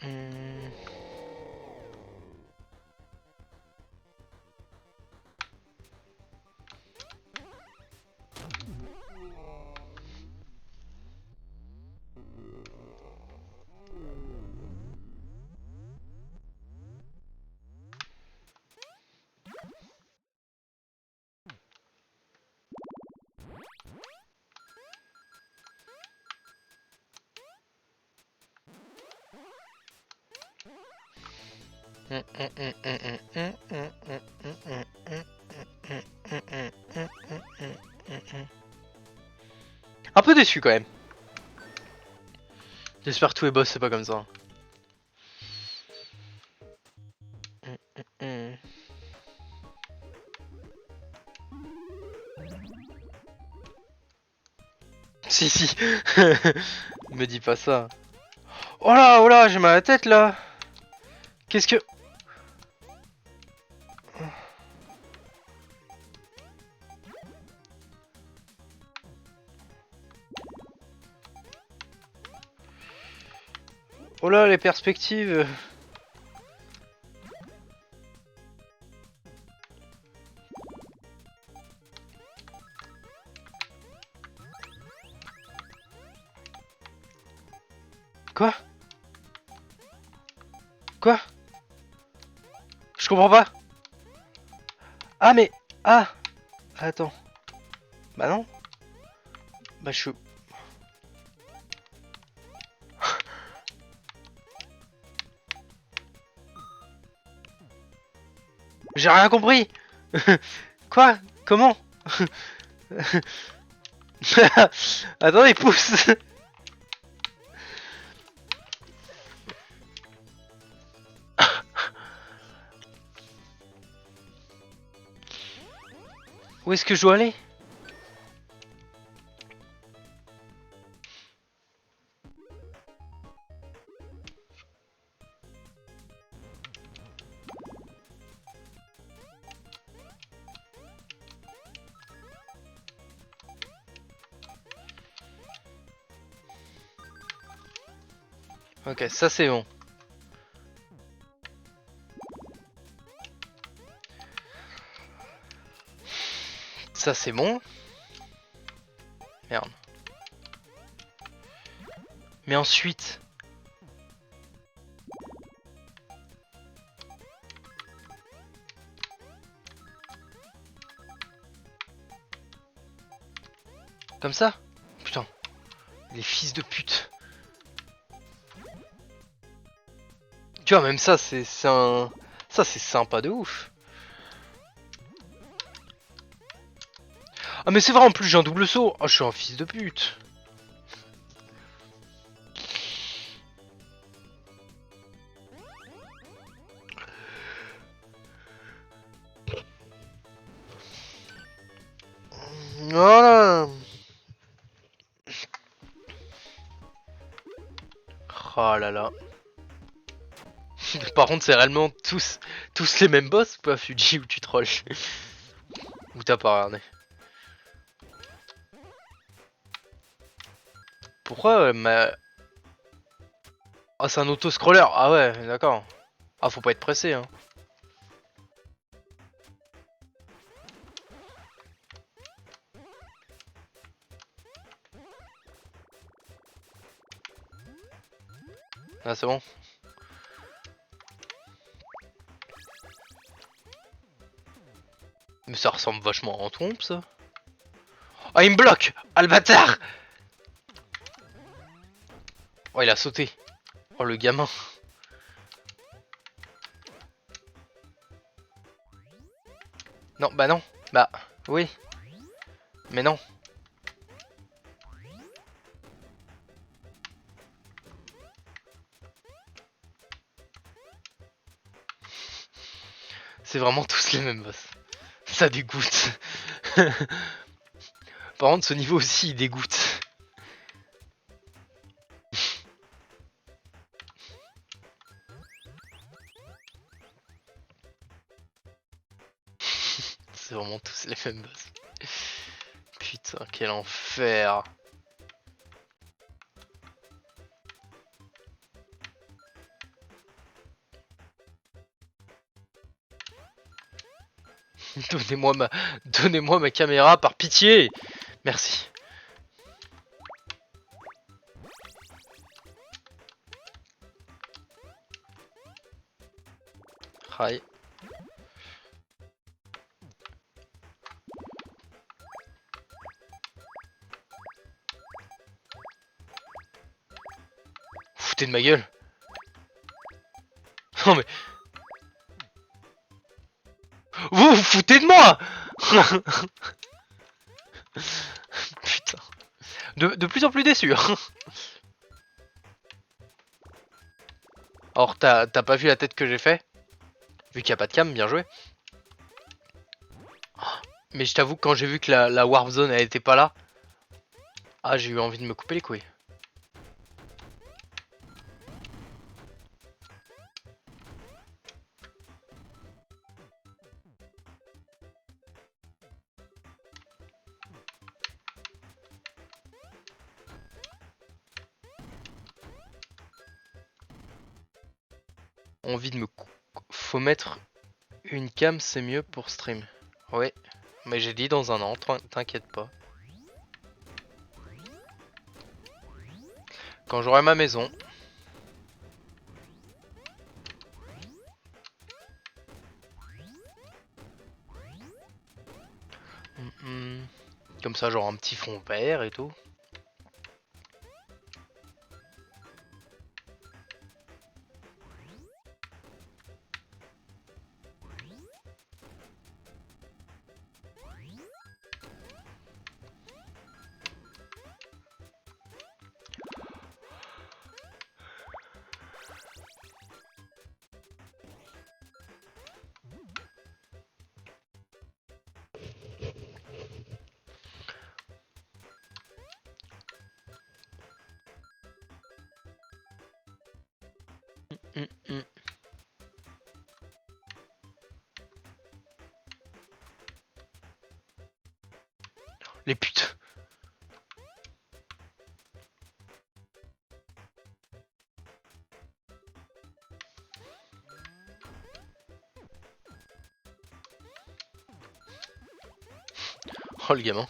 Hum. Un peu déçu quand même. J'espère que tous les boss c'est pas comme ça. Si si. Me dis pas ça. Oh là, j'ai mal à la tête là. Qu'est-ce que... Oh là, les perspectives. Quoi? Quoi? Je comprends pas. Ah mais... Ah! Attends. Bah non. Bah je suis... J'ai rien compris. Quoi? Comment? Attendez, pousse. Où est-ce que je dois aller? Ok, ça c'est bon. Ça c'est bon. Merde. Mais ensuite... Comme ça? Putain. Les fils de pute. Tu vois, même ça, c'est un... Ça, c'est sympa de ouf. Ah, mais c'est vrai, en plus, j'ai un double saut. Oh, je suis un fils de pute. Voilà. Oh là là. Par contre, c'est réellement tous les mêmes boss, pas Fuji ou tu trolls. Ou t'as pas regardé. Pourquoi ma... Ah, c'est un auto-scroller. Ah ouais, d'accord. Ah, faut pas être pressé, hein. Ah, c'est bon. Mais ça ressemble vachement à un trompe, ça. Ah, il me bloque. Ah, le bâtard. Oh, il a sauté. Oh, le gamin. Non, bah non. Bah, oui. Mais non. C'est vraiment tous les mêmes boss. Ça dégoûte. Par contre, ce niveau aussi, il dégoûte. C'est vraiment tous les mêmes boss. Putain, quel enfer. Donnez-moi ma caméra par pitié. Merci. Aïe. Foutez de ma gueule. Non mais... Vous vous foutez de moi. Putain. De plus en plus déçu. Or, t'as pas vu la tête que j'ai fait? Vu qu'il n'y a pas de cam, bien joué. Mais je t'avoue que quand j'ai vu que la Warp Zone elle était pas là, ah j'ai eu envie de me couper les couilles. Envie de me faut mettre une cam, c'est mieux pour stream. Ouais, mais j'ai dit dans un an, t'inquiète pas. Quand j'aurai ma maison. Comme ça, genre un petit fond vert et tout. Les putes. Oh le gamin.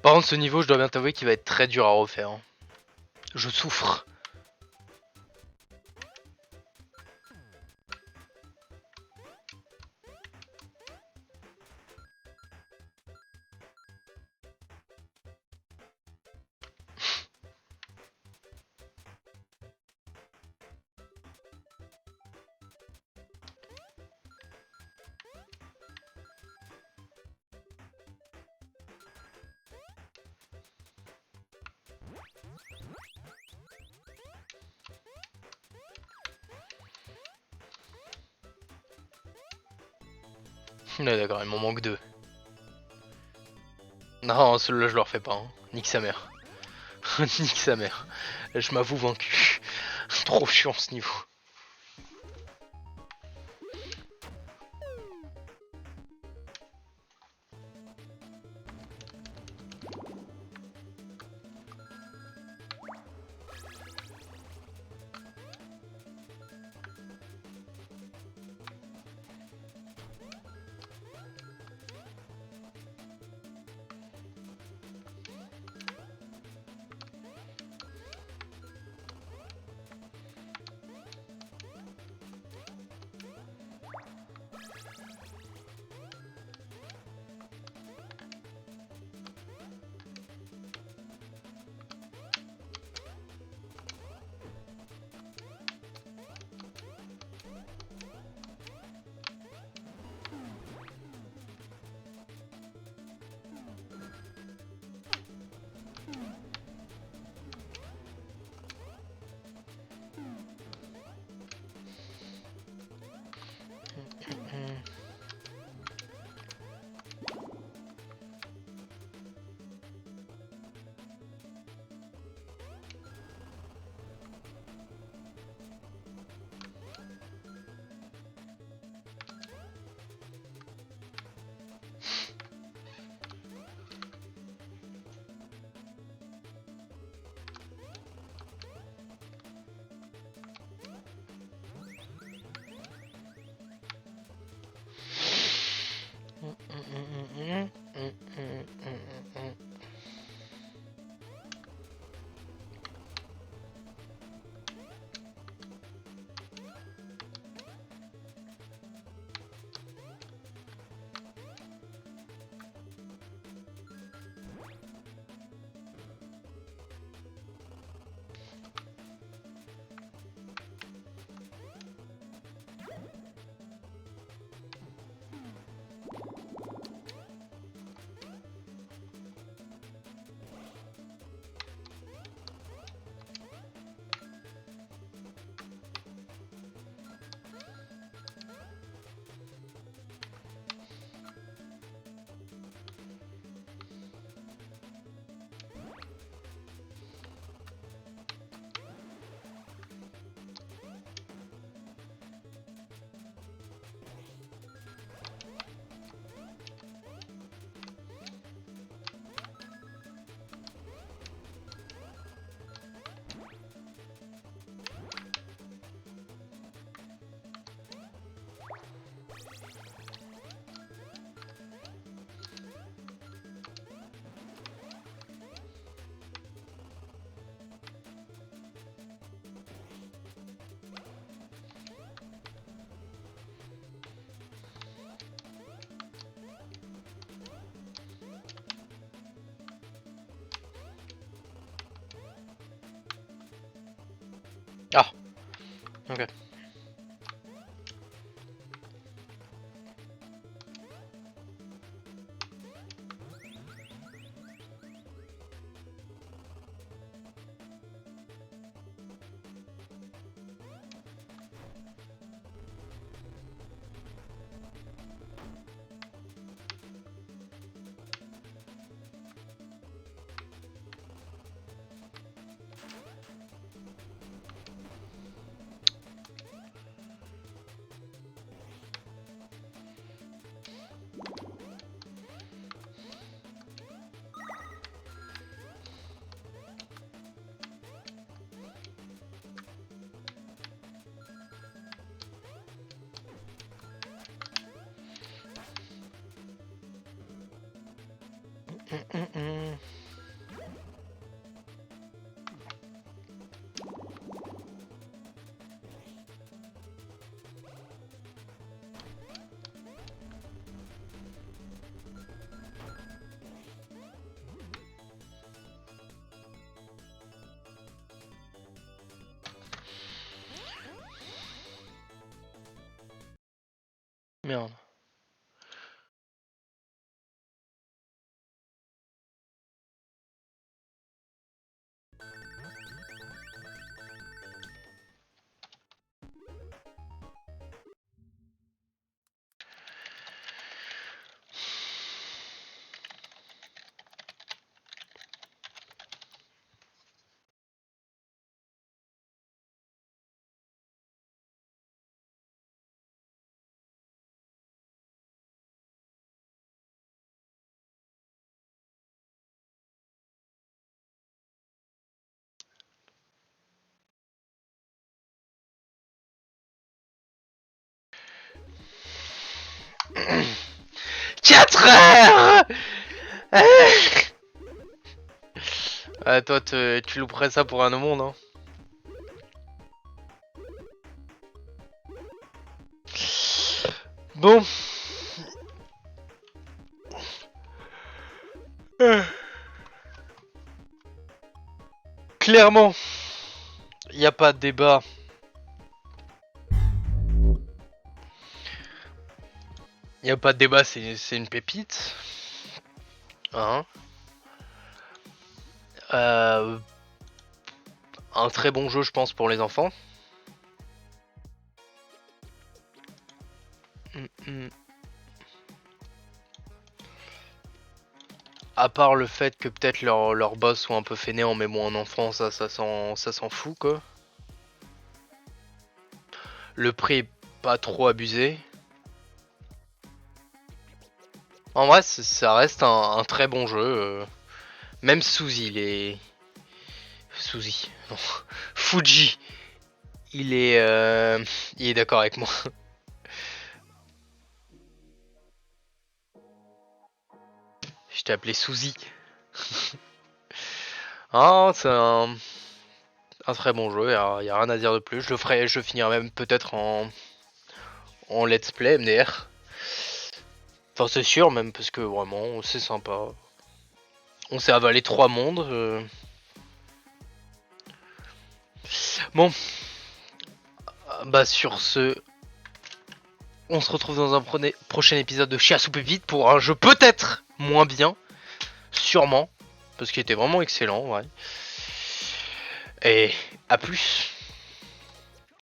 Par contre, ce niveau, je dois bien t'avouer qu'il va être très dur à refaire. Hein. Je souffre. Ouais, d'accord, il m'en manque deux. Non, celui-là, je le refais pas. Hein. Nique sa mère. Nique sa mère. Je m'avoue vaincu. Trop chiant ce niveau. Ah, ok. Merde. Quatre heures. Ah, toi, tu louperais ça pour un au monde, hein. Bon. Clairement, il n'y a pas de débat. Il n'y a pas de débat, c'est une pépite. Hein. Un très bon jeu, je pense, pour les enfants. À part le fait que peut-être leur boss soit un peu fainéant, mais bon, en enfant, ça s'en fout, quoi. Le prix est pas trop abusé. En vrai, ça reste un très bon jeu. Même Suzy, il est... Suzy, non. Fuji, il est d'accord avec moi. Je t'ai appelé Suzy. Ah, c'est un très bon jeu, y a rien à dire de plus. Je finirai même peut-être en let's play MDR. Enfin, c'est sûr, même parce que vraiment, c'est sympa. On s'est avalé 3 mondes. Bon, bah sur ce, on se retrouve dans un prochain épisode de Chia sous Pépite pour un jeu peut-être moins bien, sûrement, parce qu'il était vraiment excellent, ouais. Et à plus.